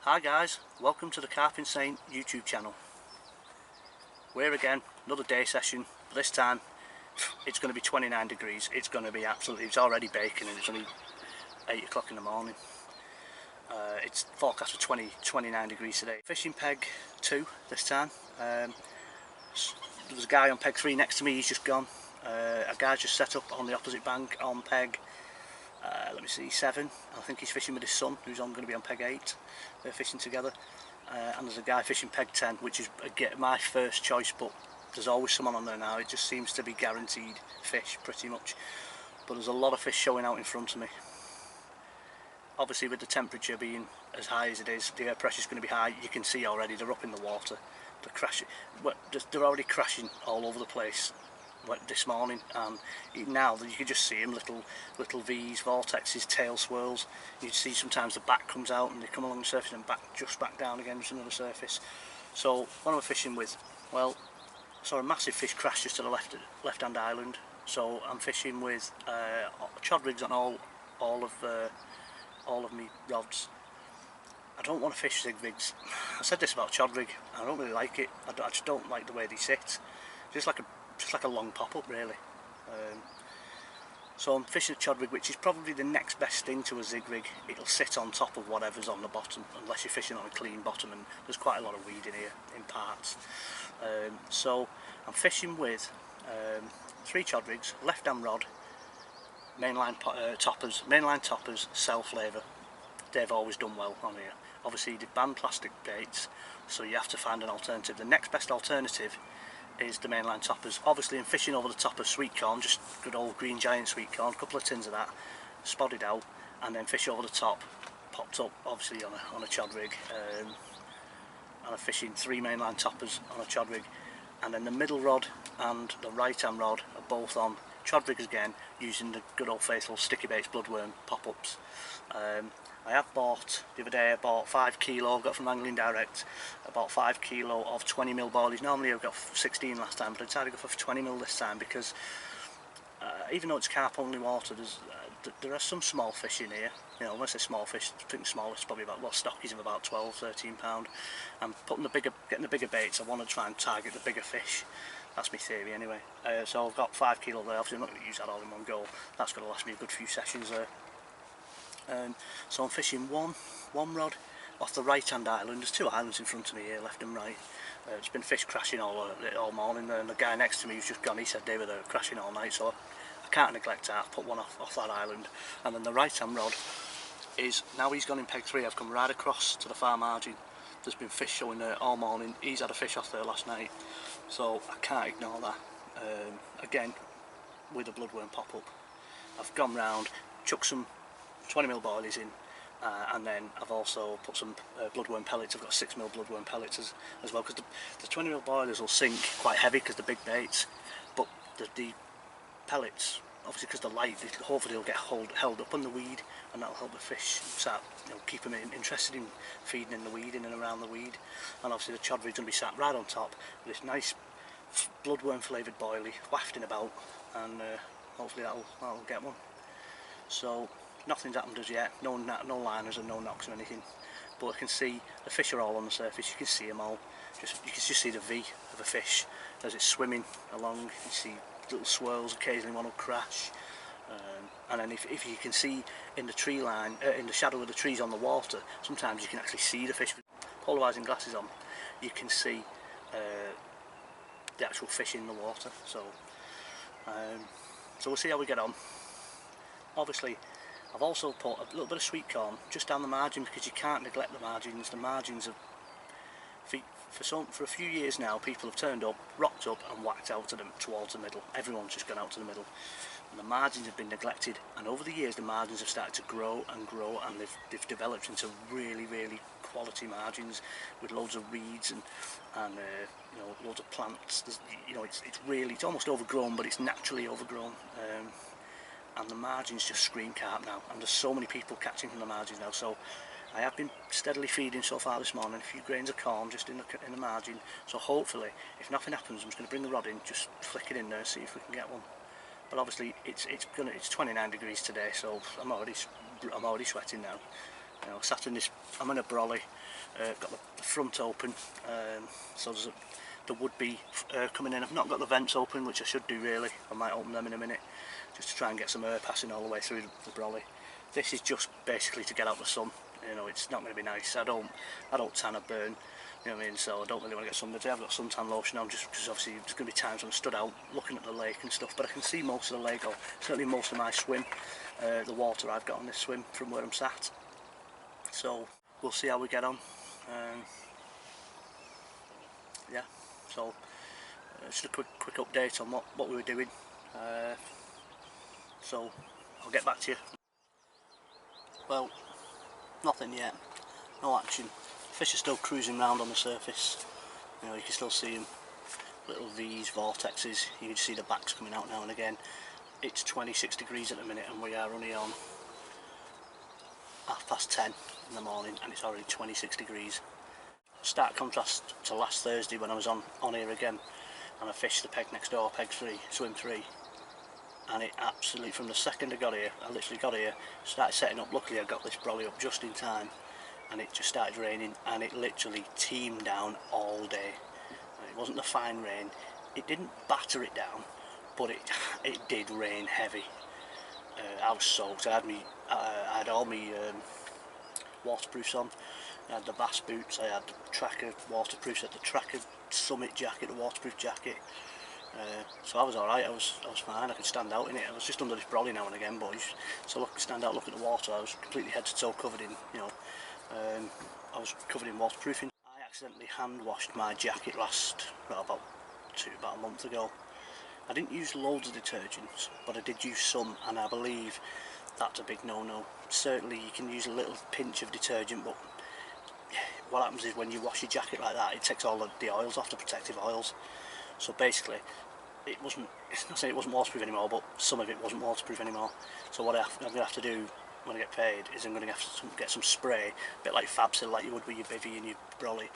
Hi guys, welcome to the Carp Insane YouTube channel. We're again, another day session, but this time it's going to be 29 degrees. It's going to be absolutely, it's already baking and it's only 8 o'clock in the morning. It's forecast for 29 degrees today. Fishing peg 2 this time. There was a guy on peg 3 next to me, he's just gone. A guy's just set up on the opposite bank on peg let me see, 7. I think he's fishing with his son, who's going to be on peg 8. They're fishing together. And there's a guy fishing peg 10, which is my first choice, but there's always someone on there now. It just seems to be guaranteed fish, pretty much. But there's a lot of fish showing out in front of me. Obviously, with the temperature being as high as it is, the air pressure's going to be high. You can see already they're up in the water. They're crashing. They're already crashing all over the place this morning, and now you can just see them, little V's, vortexes, tail swirls. You see sometimes the back comes out and they come along the surface and just back down again to another surface. So what am I fishing with? Well, I saw a massive fish crash just to the left hand island, so I'm fishing with chod rigs on all of my rods. I don't want to fish zig rigs. I said this about chod rig, I don't really like it. I just don't like the way they sit. Just like a long pop-up really. So I'm fishing a chod rig, which is probably the next best thing to a zig rig. It'll sit on top of whatever's on the bottom, unless you're fishing on a clean bottom, and there's quite a lot of weed in here in parts. So I'm fishing with 3 chod rigs, left hand rod, mainline toppers, self-laver. They've always done well on here. Obviously they ban plastic baits, so you have to find an alternative. The next best alternative is the mainline toppers. Obviously I'm fishing over the top of sweet corn, just good old green giant sweet corn, a couple of tins of that, spotted out, and then fish over the top, popped up obviously on a chod rig, and I'm fishing 3 mainline toppers on a chod rig, and then the middle rod and the right hand rod are both on chod rigs again, using the good old faithful Sticky Baits Bloodworm pop-ups. I have bought, the other day I bought 5 kilo, got from Angling Direct, I bought 5 kilo of 20mm boilies. Normally I've got 16 last time, but I decided to go for 20mm this time because even though it's carp only water, there are some small fish in here. You know, when I say small fish, I think the smallest probably about, well, stockies of about 12-13 pound. And getting the bigger baits, I want to try and target the bigger fish. That's my theory anyway. So I've got 5 kilo there. Obviously I'm not going to use that all in one go. That's going to last me a good few sessions there. So I'm fishing one rod off the right hand island. There's 2 islands in front of me here, left and right. It's been fish crashing all morning there, and the guy next to me who's just gone, he said they were there crashing all night, so I can't neglect that. I've put one off that island. And then the right hand rod is, now he's gone in peg 3, I've come right across to the far margin. There's been fish showing there all morning. He's had a fish off there last night, so I can't ignore that. Again, with a bloodworm pop-up, I've gone round, chucked some 20mm boilies in, and then I've also put some bloodworm pellets. I've got 6mm bloodworm pellets as well, because the 20mm boilies will sink quite heavy because they're big baits, but the pellets, obviously because they're light, hopefully they'll get held up on the weed, and that'll help the fish start, keep them interested in feeding in the weed, in and around the weed. And obviously the chod rig's going to be sat right on top with this nice bloodworm flavoured boilie wafting about, and hopefully that'll get one. So nothing's happened as yet, no liners and no knocks or anything, but I can see the fish are all on the surface. You can see them all. You can just see the V of a fish as it's swimming along. You see little swirls, occasionally one will crash, and then if you can see in the tree line, in the shadow of the trees on the water, sometimes you can actually see the fish. With polarising glasses on, you can see the actual fish in the water. So we'll see how we get on. Obviously I've also put a little bit of sweet corn just down the margin, because you can't neglect the margins. The margins are, for a few years now, people have turned up, rocked up and whacked out to them towards the middle. Everyone's just gone out to the middle, and the margins have been neglected. And over the years the margins have started to grow and grow, and they've developed into really quality margins with loads of reeds and loads of plants. It's almost overgrown, but it's naturally overgrown. And the margins just scream carp now, and there's so many people catching from the margins now. So I have been steadily feeding so far this morning, a few grains of corn just in the margin. So hopefully, if nothing happens, I'm just going to bring the rod in, just flick it in there, see if we can get one. But obviously it's 29 degrees today, so I'm already sweating now. You know, sat in this, I'm in a brolly, got the front open, so there would be air coming in. I've not got the vents open, which I should do really. I might open them in a minute, just to try and get some air passing all the way through the brolly. This is just basically to get out the sun. You know, it's not going to be nice. I don't tan or burn. You know what I mean? So I don't really want to get sunburned. I've got suntan lotion on just because obviously there's going to be times when I stood out looking at the lake and stuff. But I can see most of the lake, or certainly most of my swim, the water I've got on this swim from where I'm sat. So we'll see how we get on. Yeah. So just a quick update on what we were doing. So I'll get back to you. Well, nothing yet. No action. Fish are still cruising around on the surface. You know, you can still see them. Little V's, vortexes. You can see the backs coming out now and again. It's 26 degrees at the minute and we are only on 10:30 in the morning and it's already 26 degrees. Stark contrast to last Thursday when I was on here again and I fished the peg next door, peg 3, swim 3. And it absolutely, from the second I got here, I literally got here, started setting up. Luckily I got this brolly up just in time and it just started raining and it literally teemed down all day. It wasn't the fine rain, it didn't batter it down, but it did rain heavy. I was soaked. I had all my waterproofs on. I had the bass boots, I had the tracker waterproofs, I had the tracker summit jacket, the waterproof jacket. So I was alright, I was fine, I could stand out in it. I was just under this brolly now and again, boys. So stand out, look at the water. I was completely head to toe covered in, you know, I was covered in waterproofing. I accidentally hand washed my jacket about a month ago. I didn't use loads of detergents, but I did use some, and I believe that's a big no-no. Certainly you can use a little pinch of detergent, but what happens is when you wash your jacket like that, it takes all the oils off, the protective oils. So basically, it's not saying it wasn't waterproof anymore, but some of it wasn't waterproof anymore. So what I'm going to have to do when I get paid is I'm going to have to get some spray, a bit like Fabsil, like you would with your bivvy and your brolly.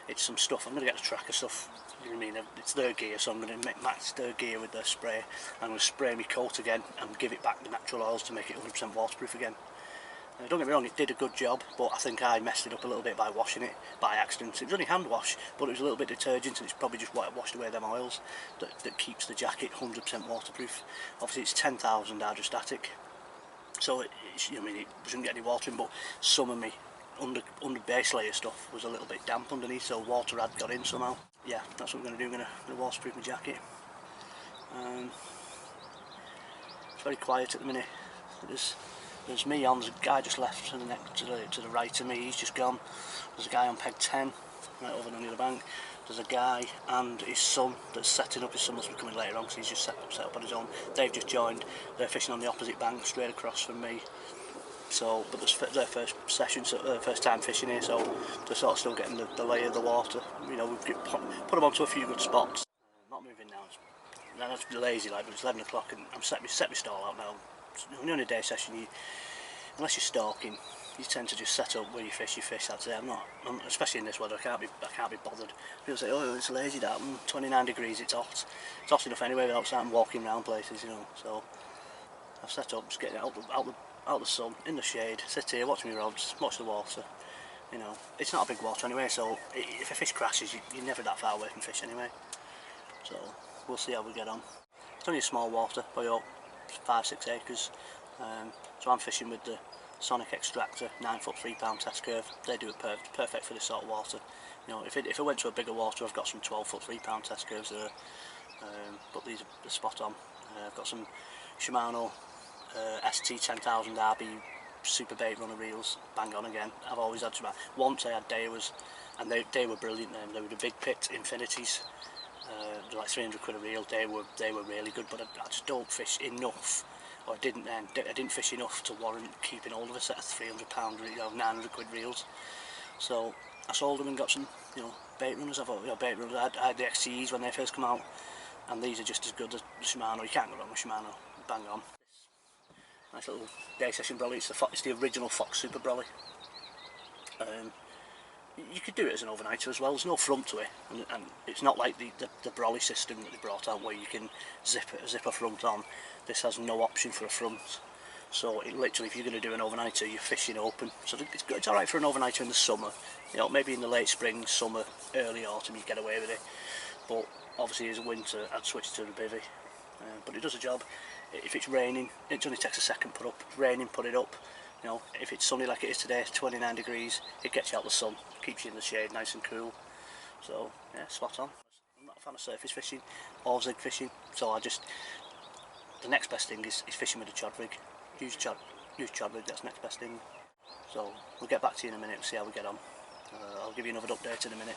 It's some stuff. I'm going to get the tracker stuff. You know what I mean? It's their gear, so I'm going to match their gear with their spray. I'm going to spray my coat again and give it back the natural oils to make it 100% waterproof again. Don't get me wrong, it did a good job, but I think I messed it up a little bit by washing it by accident. It was only hand wash, but it was a little bit detergent, and it's probably just washed away them oils that keeps the jacket 100% waterproof. Obviously it's 10,000 hydrostatic, so you know, I mean, it shouldn't get any water in, but some of me under base layer stuff was a little bit damp underneath, so water had got in somehow. Yeah, that's what we're going to do. I'm going to waterproof my jacket. It's very quiet at the minute. There's me on, there's a guy just left to the right of me, he's just gone. There's a guy on peg 10, right over on the other bank. There's a guy and his son that's setting up. His son must be coming later on because he's just set up on his own. They've just joined, they're fishing on the opposite bank, straight across from me. So, but it's their first session, so their first time fishing here, so they're sort of still getting the lay of the water. You know, we've put them onto a few good spots. Not moving now, that's lazy like, but it's 11 o'clock and I'm set my stall out now. When you're on a day session, unless you're stalking, you tend to just set up where you fish, that's it. Especially in this weather, I can't be bothered. People say, oh, it's lazy that, 29 degrees, it's hot. It's hot enough anyway without starting walking around places, you know. So I've set up, just getting out the sun, in the shade, sit here, watch my rods, watch the water. You know, it's not a big water anyway, so if a fish crashes, you're never that far away from fish anyway. So we'll see how we get on. It's only a small water, probably 5-6 acres. So I'm fishing with the Sonic Extractor 9-foot 3-pound test curve. They do it perfect for this sort of water. You know, if it went to a bigger water, I've got some 12-foot 3-pound test curves there, but these are spot on. I've got some Shimano ST 10,000 RB super bait runner reels, bang on again. I've always had Shimano. Once I had Daiwas, and they were brilliant. They were the big pit Infinities. They're like 300 quid a reel. They were really good, but I just don't fish enough, or I didn't fish enough to warrant keeping hold of a set of 300 pound, 900 quid reels. So I sold them and got some, bait runners. Bait runners. I had the XCEs when they first come out, and these are just as good as Shimano. You can't go wrong with Shimano. Bang on. Nice little day session brolly. It's the original Fox Super Brolly. You could do it as an overnighter as well. There's no front to it, and it's not like the brolly system that they brought out where you can zip a front on. This has no option for a front, So it literally, if you're going to do an overnighter, you're fishing open. So it's alright for an overnighter in the summer. You know, maybe in the late spring, summer, early autumn, you get away with it. But obviously as a winter, I'd switch to the bivvy. But it does a job. If it's raining, it only takes a second put up. If it's raining, put it up. You know, if it's sunny like it is today, 29 degrees, it gets you out the sun, keeps you in the shade, nice and cool. So yeah, spot on. I'm not a fan of surface fishing or zig fishing, so the next best thing is fishing with a chod rig. Use chod rig, that's the next best thing. So we'll get back to you in a minute and see how we get on. I'll give you another update in a minute.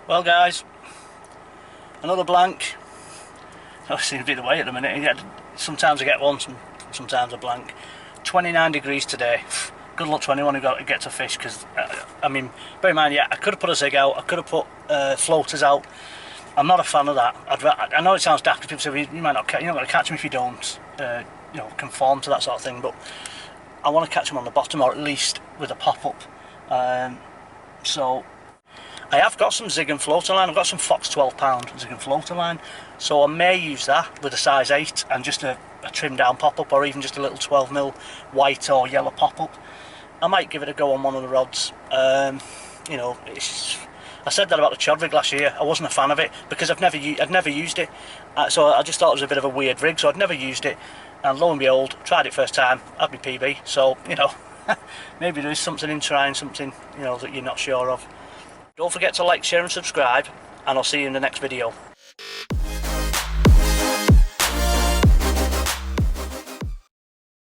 Well guys, another blank. That seems to be the way at the minute. Sometimes I get one, sometimes a blank. 29 degrees today. Good luck to anyone who gets a fish, because I mean, bear in mind, yeah, I could have put a zig out, I could have put floaters out. I'm not a fan of that. I know it sounds daft because people say, you're not going to catch them if you don't you know, conform to that sort of thing, but I want to catch them on the bottom, or at least with a pop-up. So I have got some zig and floater line. I've got some Fox 12-pound zig and floater line, so I may use that with a size 8 and just a trimmed down pop-up, or even just a little 12mm white or yellow pop-up. I might give it a go on one of the rods. You know, I said that about the chod rig last year. I wasn't a fan of it because I'd never used it, so I just thought it was a bit of a weird rig, so I'd never used it, and lo and behold, tried it first time, had my PB. So, you know, maybe there is something in trying something, you know, that you're not sure of. Don't forget to like, share and subscribe, and I'll see you in the next video.